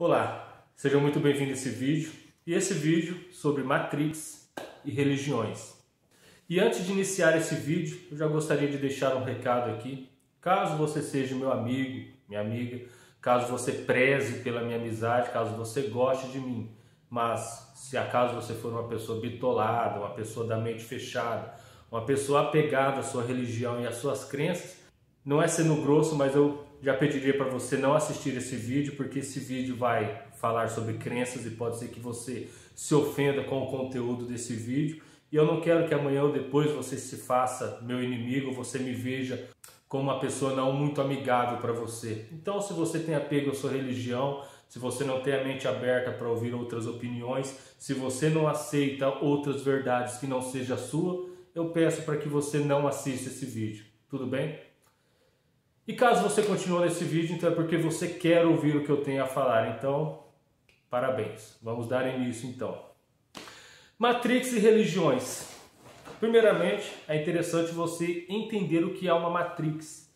Olá, seja muito bem-vindo a esse vídeo e esse vídeo sobre Matrix e religiões. E antes de iniciar esse vídeo, eu já gostaria de deixar um recado aqui. Caso você seja meu amigo, minha amiga, caso você preze pela minha amizade, caso você goste de mim, mas se acaso você for uma pessoa bitolada, uma pessoa da mente fechada, uma pessoa apegada à sua religião e às suas crenças, não é sendo grosso, mas eu já pediria para você não assistir esse vídeo, porque esse vídeo vai falar sobre crenças e pode ser que você se ofenda com o conteúdo desse vídeo. E eu não quero que amanhã ou depois você se faça meu inimigo, você me veja como uma pessoa não muito amigável para você. Então, se você tem apego à sua religião, se você não tem a mente aberta para ouvir outras opiniões, se você não aceita outras verdades que não seja a sua, eu peço para que você não assista esse vídeo. Tudo bem? E caso você continue nesse vídeo, então é porque você quer ouvir o que eu tenho a falar. Então, parabéns. Vamos dar início então. Matrix e religiões. Primeiramente, é interessante você entender o que é uma Matrix.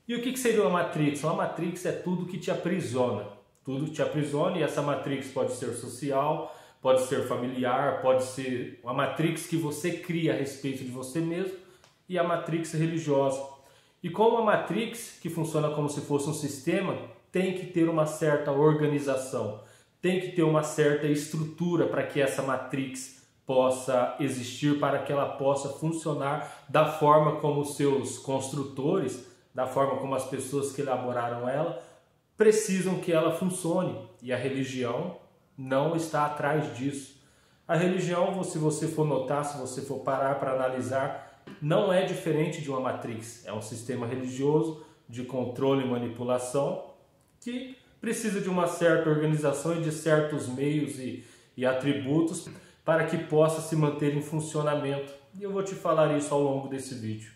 E o que seria uma Matrix? Uma Matrix é tudo que te aprisiona. Tudo te aprisiona, e essa Matrix pode ser social, pode ser familiar, pode ser uma Matrix que você cria a respeito de você mesmo, e a Matrix religiosa. E como a Matrix, que funciona como se fosse um sistema, tem que ter uma certa organização, tem que ter uma certa estrutura para que essa Matrix possa existir, para que ela possa funcionar da forma como os seus construtores, da forma como as pessoas que elaboraram ela, precisam que ela funcione. E a religião não está atrás disso. A religião, se você for notar, se você for parar para analisar, não é diferente de uma Matrix. É um sistema religioso de controle e manipulação que precisa de uma certa organização e de certos meios e atributos para que possa se manter em funcionamento. E eu vou te falar isso ao longo desse vídeo.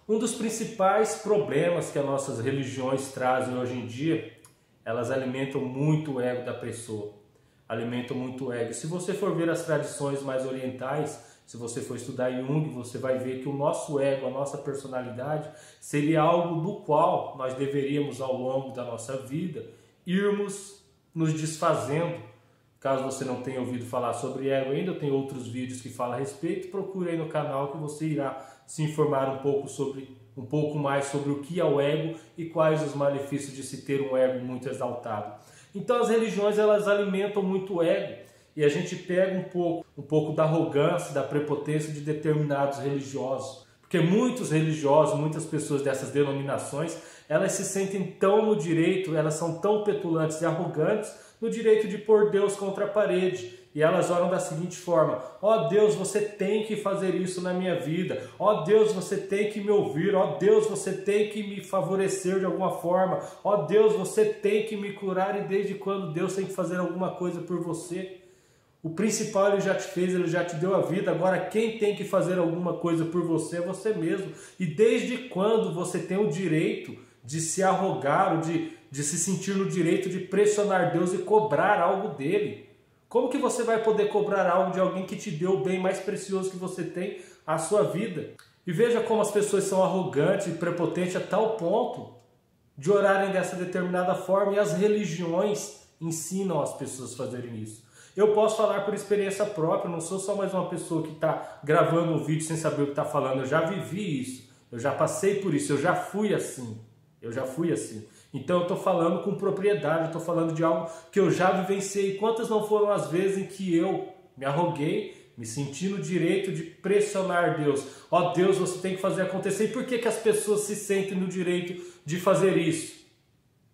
Um dos principais problemas que as nossas religiões trazem hoje em dia, elas alimentam muito o ego da pessoa. Alimentam muito o ego. Se você for ver as tradições mais orientais, se você for estudar Jung, você vai ver que o nosso ego, a nossa personalidade, seria algo do qual nós deveríamos, ao longo da nossa vida, irmos nos desfazendo. Caso você não tenha ouvido falar sobre ego ainda, eu tenho outros vídeos que falam a respeito. Procure aí no canal que você irá se informar um pouco mais sobre o que é o ego e quais os malefícios de se ter um ego muito exaltado. Então as religiões, elas alimentam muito o ego. E a gente pega um pouco da arrogância, da prepotência de determinados religiosos. Porque muitos religiosos, muitas pessoas dessas denominações, elas se sentem tão no direito, elas são tão petulantes e arrogantes no direito de pôr Deus contra a parede. E elas oram da seguinte forma: ó Deus, você tem que fazer isso na minha vida. Ó Deus, você tem que me ouvir. Ó Deus, você tem que me favorecer de alguma forma. Ó Deus, você tem que me curar. E desde quando Deus tem que fazer alguma coisa por você? O principal ele já te fez, ele já te deu a vida. Agora quem tem que fazer alguma coisa por você é você mesmo. E desde quando você tem o direito de se arrogar, ou de se sentir no direito de pressionar Deus e cobrar algo dele? Como que você vai poder cobrar algo de alguém que te deu o bem mais precioso que você tem, a sua vida? E veja como as pessoas são arrogantes e prepotentes a tal ponto de orarem dessa determinada forma, e as religiões ensinam as pessoas a fazerem isso. Eu posso falar por experiência própria, não sou só mais uma pessoa que está gravando um vídeo sem saber o que está falando. Eu já vivi isso, eu já passei por isso, eu já fui assim. Então eu estou falando com propriedade, eu estou falando de algo que eu já vivenciei. Quantas não foram as vezes em que eu me arroguei, me senti no direito de pressionar Deus? Ó Deus, você tem que fazer acontecer. E por que as pessoas se sentem no direito de fazer isso?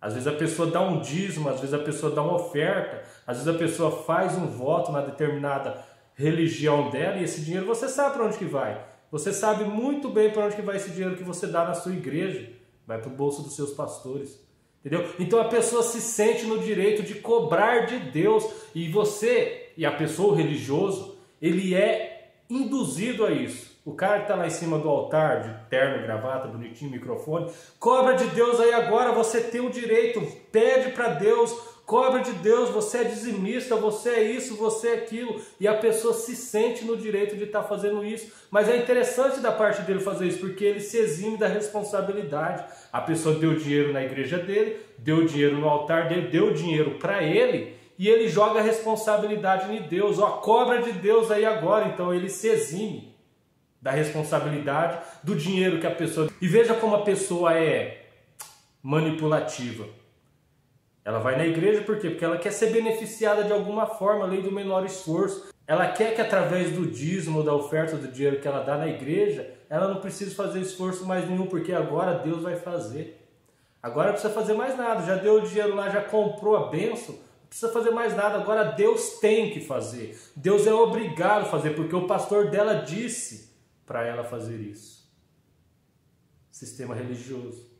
Às vezes a pessoa dá um dízimo, às vezes a pessoa dá uma oferta, às vezes a pessoa faz um voto na determinada religião dela, e esse dinheiro você sabe para onde que vai. Você sabe muito bem para onde que vai esse dinheiro que você dá na sua igreja. Vai para o bolso dos seus pastores. Entendeu? Então a pessoa se sente no direito de cobrar de Deus, e você, e a pessoa, o religioso, ele é induzido a isso. O cara que está lá em cima do altar, de terno, gravata, bonitinho, microfone, cobra de Deus aí agora, você tem o direito, pede para Deus, cobra de Deus, você é dizimista, você é isso, você é aquilo. E a pessoa se sente no direito de estar fazendo isso. Mas é interessante da parte dele fazer isso, porque ele se exime da responsabilidade. A pessoa deu dinheiro na igreja dele, deu dinheiro no altar dele, deu dinheiro para ele, e ele joga a responsabilidade em Deus. Ó, cobra de Deus aí agora. Então ele se exime da responsabilidade do dinheiro que a pessoa... E veja como a pessoa é manipulativa. Ela vai na igreja por quê? Porque ela quer ser beneficiada de alguma forma, lei do menor esforço. Ela quer que através do dízimo, da oferta do dinheiro que ela dá na igreja, ela não precise fazer esforço mais nenhum, porque agora Deus vai fazer. Agora não precisa fazer mais nada, já deu o dinheiro lá, já comprou a bênção, não precisa fazer mais nada, agora Deus tem que fazer. Deus é obrigado a fazer, porque o pastor dela disse para ela fazer isso. Sistema religioso.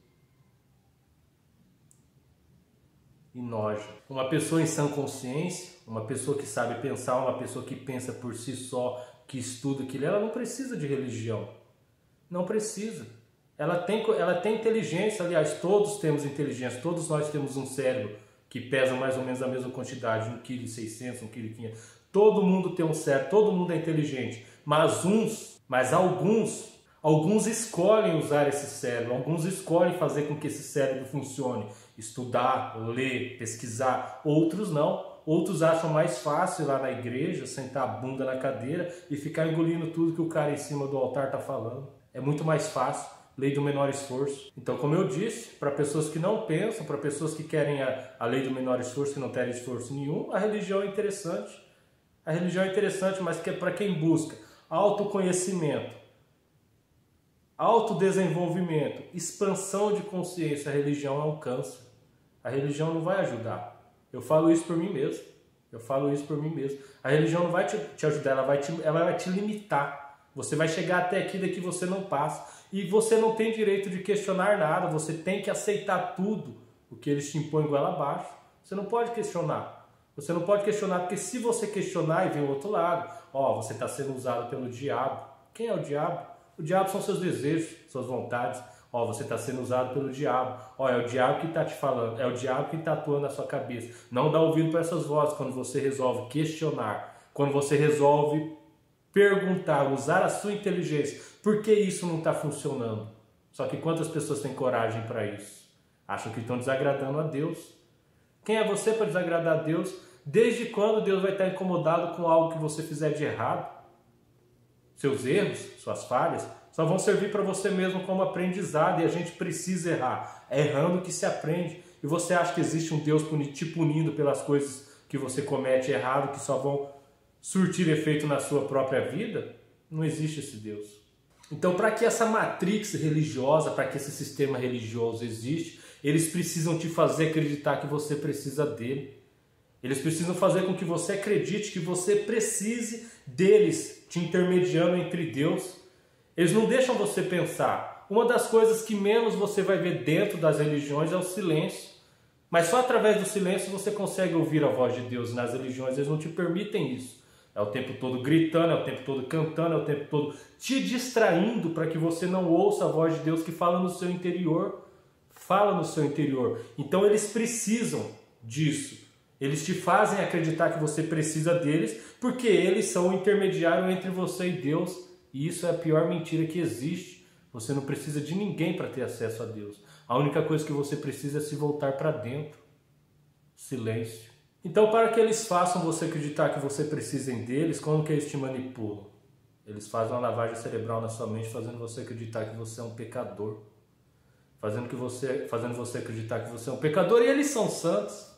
E noja. Uma pessoa em sã consciência, uma pessoa que sabe pensar, uma pessoa que pensa por si só, que estuda, que lê, ela não precisa de religião. Não precisa. Ela tem inteligência, aliás, todos temos inteligência, todos nós temos um cérebro que pesa mais ou menos a mesma quantidade, 1,6 kg, 1,5 kg. Todo mundo tem um cérebro, todo mundo é inteligente, mas alguns escolhem usar esse cérebro, alguns escolhem fazer com que esse cérebro funcione, estudar, ler, pesquisar, outros não. Outros acham mais fácil ir lá na igreja, sentar a bunda na cadeira e ficar engolindo tudo que o cara em cima do altar está falando. É muito mais fácil, lei do menor esforço. Então, como eu disse, para pessoas que não pensam, para pessoas que querem a lei do menor esforço, que não terem esforço nenhum, a religião é interessante. A religião é interessante, mas que é para quem busca autoconhecimento, autodesenvolvimento, expansão de consciência. A religião é um câncer. A religião não vai ajudar. Eu falo isso por mim mesmo. A religião não vai te ajudar, ela vai te limitar. Você vai chegar até aqui, daqui você não passa. E você não tem direito de questionar nada, você tem que aceitar tudo o que eles te impõem goela abaixo. Você não pode questionar. Você não pode questionar, porque se você questionar e ver o outro lado, ó, você está sendo usado pelo diabo. Quem é o diabo? O diabo são seus desejos, suas vontades. Ó, você está sendo usado pelo diabo. Ó, é o diabo que está te falando, é o diabo que está atuando na sua cabeça. Não dá ouvido para essas vozes quando você resolve questionar, quando você resolve perguntar, usar a sua inteligência. Por que isso não está funcionando? Só que quantas pessoas têm coragem para isso? Acham que estão desagradando a Deus. Quem é você para desagradar a Deus? Desde quando Deus vai estar incomodado com algo que você fizer de errado? Seus erros, suas falhas, só vão servir para você mesmo como aprendizado, e a gente precisa errar. É errando que se aprende. E você acha que existe um Deus te punindo pelas coisas que você comete errado, que só vão surtir efeito na sua própria vida? Não existe esse Deus. Então, para que essa matrix religiosa, para que esse sistema religioso existe, eles precisam te fazer acreditar que você precisa dele. Eles precisam fazer com que você acredite que você precise deles, te intermediando entre Deus. Eles não deixam você pensar. Uma das coisas que menos você vai ver dentro das religiões é o silêncio. Mas só através do silêncio você consegue ouvir a voz de Deus. Nas religiões eles não te permitem isso. É o tempo todo gritando, é o tempo todo cantando, é o tempo todo te distraindo para que você não ouça a voz de Deus que fala no seu interior. Fala no seu interior. Então eles precisam disso. Eles te fazem acreditar que você precisa deles, porque eles são o intermediário entre você e Deus. E isso é a pior mentira que existe. Você não precisa de ninguém para ter acesso a Deus. A única coisa que você precisa é se voltar para dentro. Silêncio. Então, para que eles façam você acreditar que você precisa deles, como que eles te manipulam? Eles fazem uma lavagem cerebral na sua mente, fazendo você acreditar que você é um pecador. Fazendo você acreditar que você é um pecador, e eles são santos.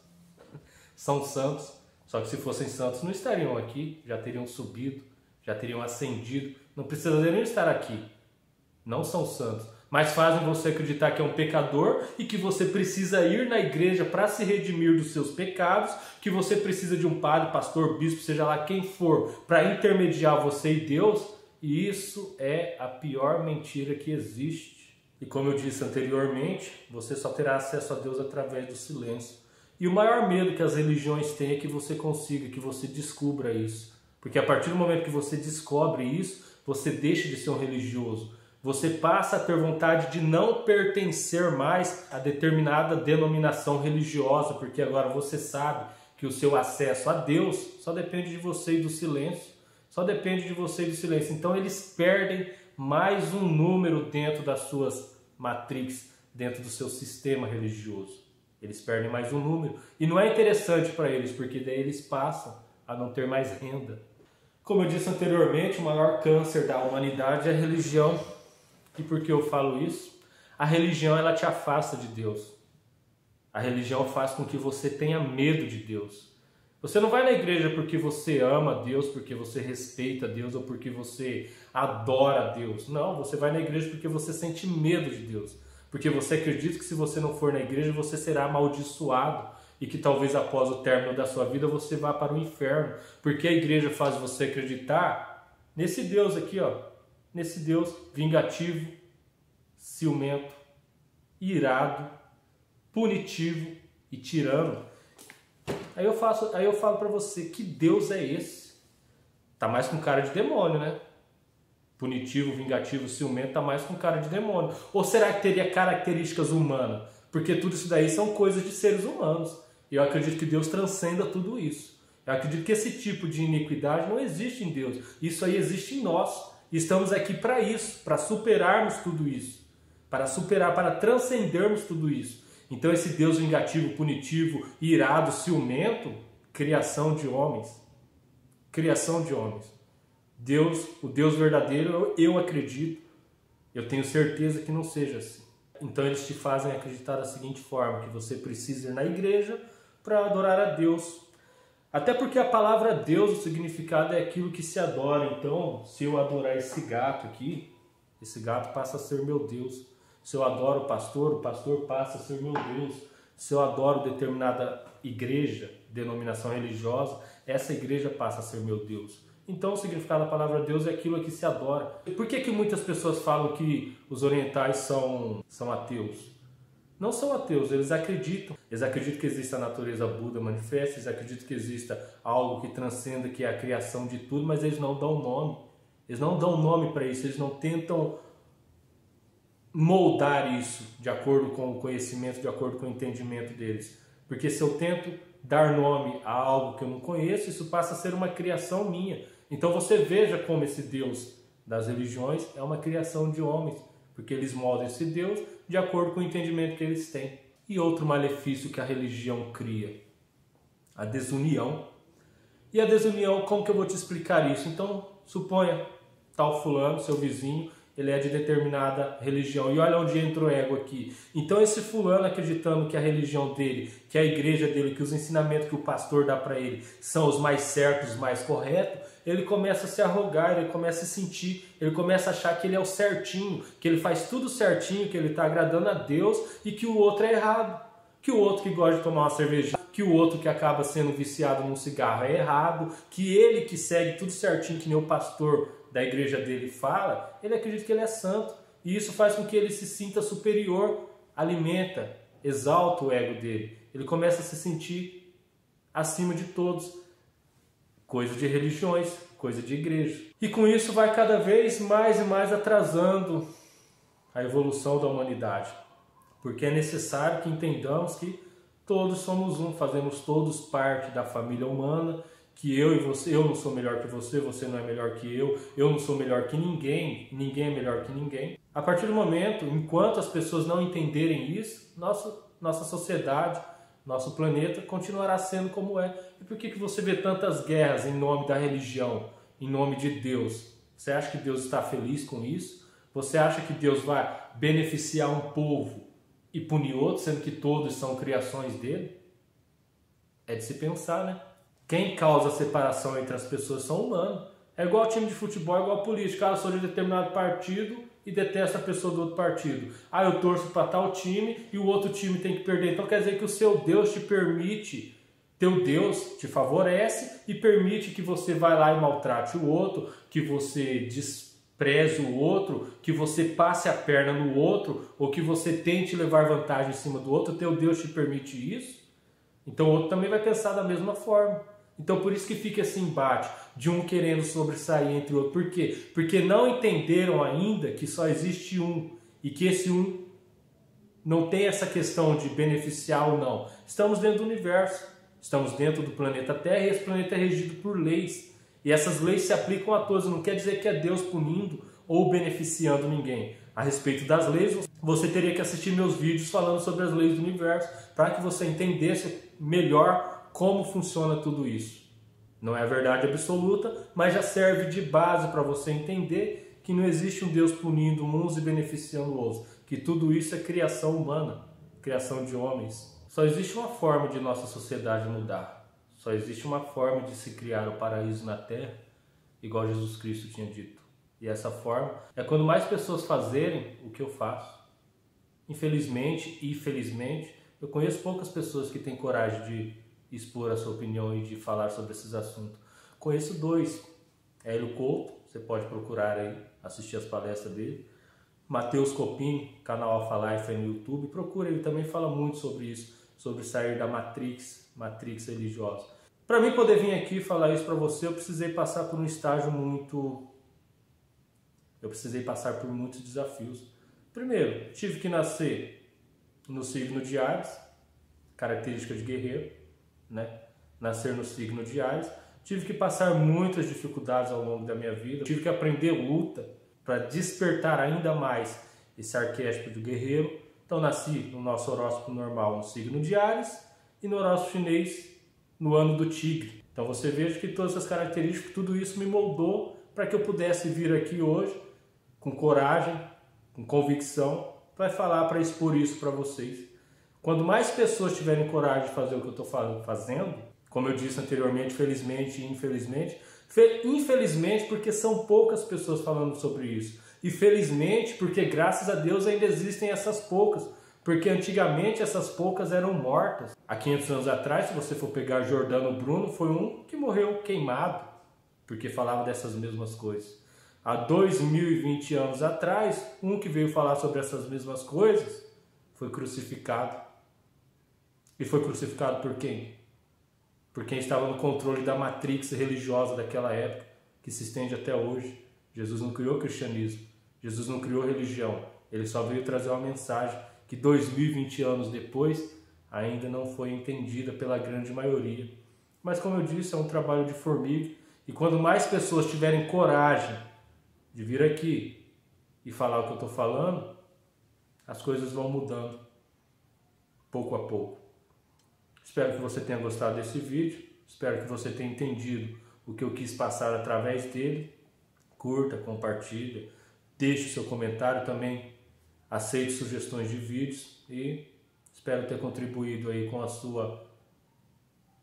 São santos. Só que se fossem santos não estariam aqui, já teriam subido, já teriam ascendido. Não precisariam estar aqui. Não são santos. Mas fazem você acreditar que é um pecador e que você precisa ir na igreja para se redimir dos seus pecados, que você precisa de um padre, pastor, bispo, seja lá quem for, para intermediar você e Deus. E isso é a pior mentira que existe. E como eu disse anteriormente, você só terá acesso a Deus através do silêncio. E o maior medo que as religiões têm é que você consiga, que você descubra isso. Porque a partir do momento que você descobre isso, você deixa de ser um religioso. Você passa a ter vontade de não pertencer mais a determinada denominação religiosa, porque agora você sabe que o seu acesso a Deus só depende de você e do silêncio. Só depende de você e do silêncio. Então eles perdem mais um número dentro das suas matrix, dentro do seu sistema religioso. Eles perdem mais um número. E não é interessante para eles, porque daí eles passam a não ter mais renda. Como eu disse anteriormente, o maior câncer da humanidade é a religião. E por que eu falo isso? A religião, ela te afasta de Deus. A religião faz com que você tenha medo de Deus. Você não vai na igreja porque você ama Deus, porque você respeita Deus ou porque você adora Deus. Não, você vai na igreja porque você sente medo de Deus. Porque você acredita que se você não for na igreja, você será amaldiçoado e que talvez após o término da sua vida você vá para o inferno. Porque a igreja faz você acreditar nesse Deus aqui, ó. Nesse Deus vingativo, ciumento, irado, punitivo e tirano. Aí eu falo para você, que Deus é esse? Tá mais com cara de demônio, né? Punitivo, vingativo, ciumento, tá mais com cara de demônio. Ou será que teria características humanas? Porque tudo isso daí são coisas de seres humanos. E eu acredito que Deus transcenda tudo isso. Eu acredito que esse tipo de iniquidade não existe em Deus. Isso aí existe em nós. E estamos aqui para isso, para superarmos tudo isso. Para superar, para transcendermos tudo isso. Então esse Deus vingativo, punitivo, irado, ciumento, criação de homens. Criação de homens. Deus, o Deus verdadeiro, eu acredito, eu tenho certeza que não seja assim. Então eles te fazem acreditar da seguinte forma, que você precisa ir na igreja para adorar a Deus. Até porque a palavra Deus, o significado é aquilo que se adora. Então, se eu adorar esse gato aqui, esse gato passa a ser meu Deus. Se eu adoro o pastor passa a ser meu Deus. Se eu adoro determinada igreja, denominação religiosa, essa igreja passa a ser meu Deus. Então o significado da palavra Deus é aquilo a que se adora. Por que muitas pessoas falam que os orientais são ateus? Não são ateus, eles acreditam. Eles acreditam que existe a natureza Buda manifesta, eles acreditam que exista algo que transcenda, que é a criação de tudo, mas eles não dão nome. Eles não dão nome para isso, eles não tentam moldar isso de acordo com o conhecimento, de acordo com o entendimento deles. Porque se eu tento dar nome a algo que eu não conheço, isso passa a ser uma criação minha. Então você veja como esse Deus das religiões é uma criação de homens, porque eles moldam esse Deus de acordo com o entendimento que eles têm. E outro malefício que a religião cria, a desunião. E a desunião, como que eu vou te explicar isso? Então, suponha, tal fulano, seu vizinho, ele é de determinada religião. E olha onde entra o ego aqui. Então esse fulano acreditando que a religião dele, que a igreja dele, que os ensinamentos que o pastor dá para ele são os mais certos, os mais corretos, ele começa a se arrogar, ele começa a sentir, ele começa a achar que ele é o certinho, que ele faz tudo certinho, que ele está agradando a Deus e que o outro é errado. Que o outro que gosta de tomar uma cervejinha, que o outro que acaba sendo viciado num cigarro é errado, que ele que segue tudo certinho, que nem o pastor da igreja dele fala, ele acredita que ele é santo. E isso faz com que ele se sinta superior, alimenta, exalta o ego dele. Ele começa a se sentir acima de todos. Coisa de religiões, coisa de igreja. E com isso vai cada vez mais e mais atrasando a evolução da humanidade. Porque é necessário que entendamos que todos somos um, fazemos todos parte da família humana, que eu e você, eu não sou melhor que você, você não é melhor que eu não sou melhor que ninguém, ninguém é melhor que ninguém. A partir do momento, enquanto as pessoas não entenderem isso, nossa sociedade, nosso planeta continuará sendo como é. E por que você vê tantas guerras em nome da religião, em nome de Deus? Você acha que Deus está feliz com isso? Você acha que Deus vai beneficiar um povo e punir outro, sendo que todos são criações dele? É de se pensar, né? Quem causa a separação entre as pessoas são humanos. É igual time de futebol, é igual política. Eu sou de determinado partido e detesto a pessoa do outro partido. Eu torço para tal time e o outro time tem que perder. Então quer dizer que o seu Deus te permite, teu Deus te favorece e permite que você vá lá e maltrate o outro, que você despreze o outro, que você passe a perna no outro ou que você tente levar vantagem em cima do outro. Teu Deus te permite isso? Então o outro também vai pensar da mesma forma. Então por isso que fica esse embate de um querendo sobressair entre o outro. Por quê? Porque não entenderam ainda que só existe um e que esse um não tem essa questão de beneficiar ou não. Estamos dentro do universo, estamos dentro do planeta Terra e esse planeta é regido por leis. E essas leis se aplicam a todos, não quer dizer que é Deus punindo ou beneficiando ninguém. A respeito das leis, você teria que assistir meus vídeos falando sobre as leis do universo para que você entendesse melhor como funciona tudo isso. Não é a verdade absoluta, mas já serve de base para você entender que não existe um Deus punindo uns e beneficiando outros, que tudo isso é criação humana, criação de homens. Só existe uma forma de nossa sociedade mudar. Só existe uma forma de se criar o paraíso na Terra, igual Jesus Cristo tinha dito. E essa forma é quando mais pessoas fazerem o que eu faço. Infelizmente e felizmente, eu conheço poucas pessoas que têm coragem de expor a sua opinião e de falar sobre esses assuntos. Conheço dois. Hélio Couto, você pode procurar aí, assistir as palestras dele. Matheus Copini, canal Alpha Life aí no YouTube, procura, ele também fala muito sobre isso, sobre sair da matrix religiosa. Para mim poder vir aqui falar isso para você, eu precisei passar por um estágio Eu precisei passar por muitos desafios. Primeiro, tive que nascer no signo de Áries, característica de guerreiro, né? Nascer no signo de Áries. Tive que passar muitas dificuldades ao longo da minha vida. Tive que aprender luta para despertar ainda mais esse arquétipo do guerreiro. Então nasci no nosso horóscopo normal no signo de Áries e no horóscopo chinês no ano do tigre. Então você veja que todas essas características, tudo isso me moldou para que eu pudesse vir aqui hoje com coragem, com convicção, para falar, para expor isso para vocês. Quando mais pessoas tiverem coragem de fazer o que eu estou fazendo, como eu disse anteriormente, felizmente e infelizmente, infelizmente porque são poucas pessoas falando sobre isso, e felizmente porque graças a Deus ainda existem essas poucas, porque antigamente essas poucas eram mortas. Há 500 anos atrás, se você for pegar Giordano Bruno, foi um que morreu queimado, porque falava dessas mesmas coisas. Há 2020 anos atrás, um que veio falar sobre essas mesmas coisas foi crucificado. E foi crucificado por quem? Por quem estava no controle da matrix religiosa daquela época, que se estende até hoje. Jesus não criou cristianismo, Jesus não criou religião, ele só veio trazer uma mensagem que 2020 anos depois ainda não foi entendida pela grande maioria. Mas como eu disse, é um trabalho de formiga, e quando mais pessoas tiverem coragem de vir aqui e falar o que eu estou falando, as coisas vão mudando pouco a pouco. Espero que você tenha gostado desse vídeo, espero que você tenha entendido o que eu quis passar através dele. Curta, compartilha, deixe o seu comentário também, aceite sugestões de vídeos e espero ter contribuído aí com a sua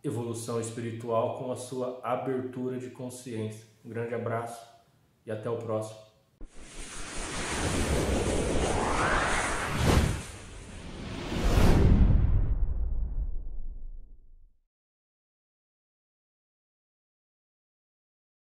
evolução espiritual, com a sua abertura de consciência. Um grande abraço e até o próximo.